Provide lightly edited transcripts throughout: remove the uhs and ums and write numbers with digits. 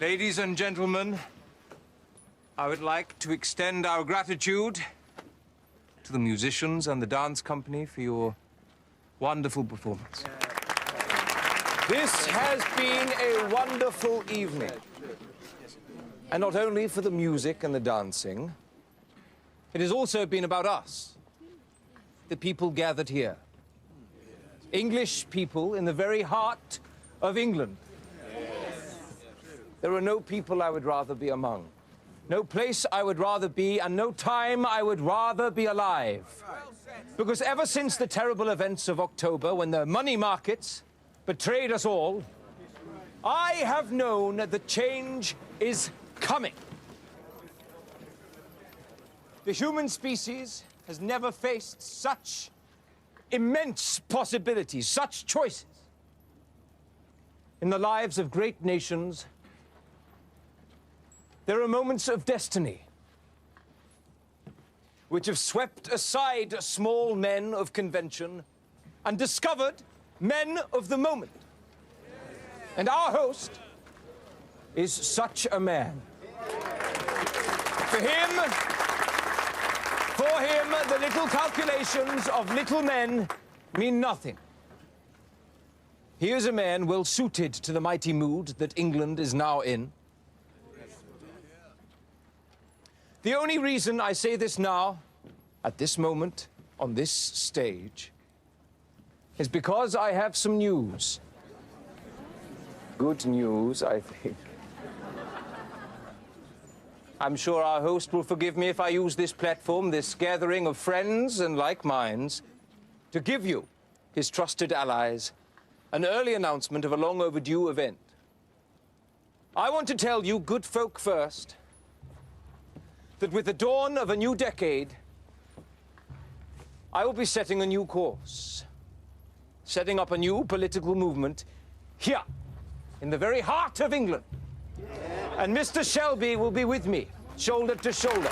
Ladies and gentlemen, I would like to extend our gratitude to the musicians and the dance company for your wonderful performance. This has been a wonderful evening. And not only for the music and the dancing, it has also been about us, the people gathered here. English people in the very heart of England. There are no people I would rather be among, no place I would rather be, and no time I would rather be alive. Because ever since the terrible events of October, when the money markets betrayed us all, I have known that change is coming. The human species has never faced such immense possibilities, such choices. In the lives of great nations, there are moments of destiny which have swept aside small men of convention and discovered men of the moment. And our host is such a man. For him, the little calculations of little men mean nothing. He is a man well suited to the mighty mood that England is now in. The only reason I say this now, at this moment, on this stage, is because I have some news. Good news, I think. I'm sure our host will forgive me if I use this platform, this gathering of friends and like minds, to give you, his trusted allies, an early announcement of a long overdue event. I want to tell you, good folk first, that with the dawn of a new decade, I will be setting a new course, setting up a new political movement here, in the very heart of England. And Mr. Shelby will be with me, shoulder to shoulder.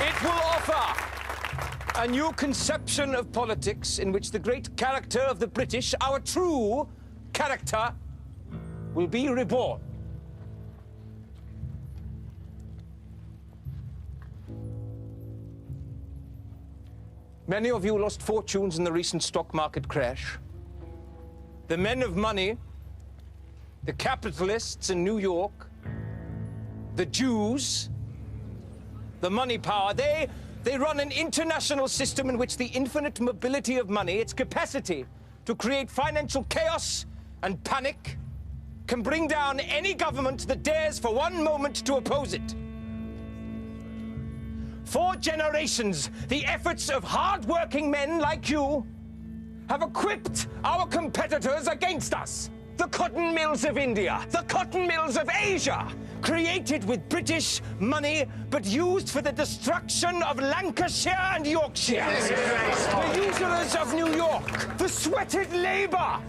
It will offer a new conception of politics in which the great character of the British, our true character, will be reborn. Many of you lost fortunes in the recent stock market crash. The men of money, the capitalists in New York, the Jews, the money power, they run an international system in which the infinite mobility of money, its capacity to create financial chaos and panic, can bring down any government that dares for one moment to oppose it. For generations, the efforts of hard-working men like you have equipped our competitors against us. The cotton mills of India, the cotton mills of Asia, created with British money, but used for the destruction of Lancashire and Yorkshire. The usurers of New York, the sweated labor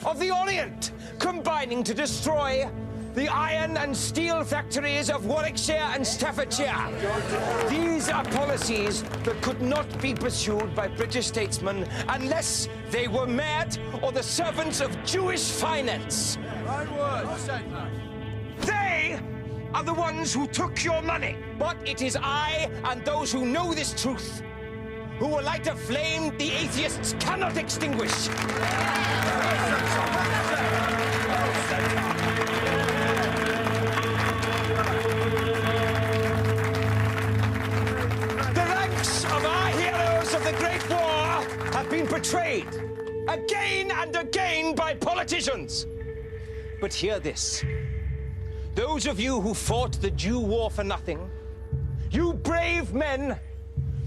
of the Orient, combining to destroy the iron and steel factories of Warwickshire and Staffordshire. These are policies that could not be pursued by British statesmen unless they were mad or the servants of Jewish finance. They are the ones who took your money. But it is I and those who know this truth who will light a flame the atheists cannot extinguish. The Great War have been betrayed again and again by politicians. But hear this. Those of you who fought the Jew war for nothing, you brave men,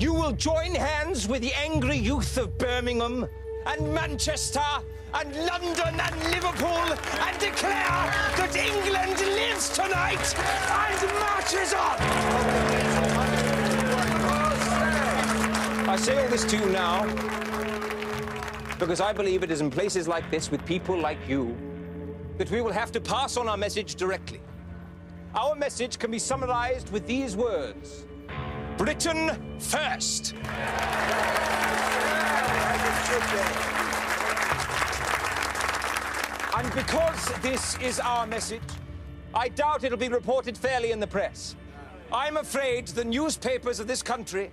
you will join hands with the angry youth of Birmingham and Manchester and London and Liverpool and declare that England lives tonight and marches on. I say all this to you now because I believe it is in places like this, with people like you, that we will have to pass on our message directly. Our message can be summarized with these words: Britain first. And because this is our message, I doubt it'll be reported fairly in the press. I'm afraid the newspapers of this country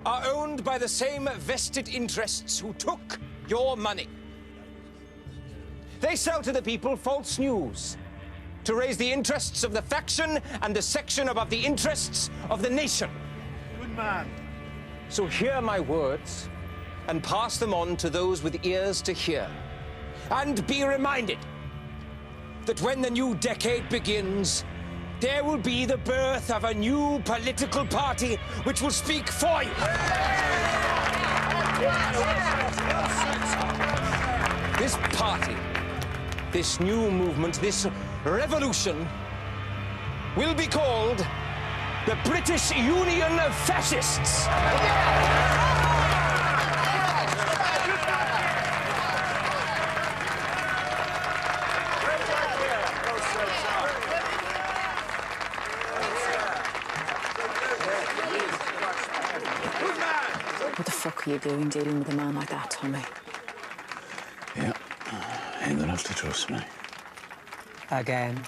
are owned by the same vested interests who took your money. They sell to the people false news to raise the interests of the faction and the section above the interests of the nation. Good man. So hear my words and pass them on to those with ears to hear. And be reminded that when the new decade begins, there will be the birth of a new political party which will speak for you. This party, this new movement, this revolution will be called the British Union of Fascists. What the fuck are you doing dealing with a man like that, Tommy? Yeah, ain't gonna have to trust me. Again.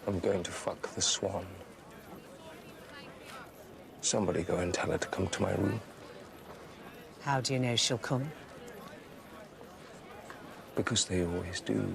I'm going to fuck the swan. Somebody go and tell her to come to my room. How do you know she'll come? Because they always do.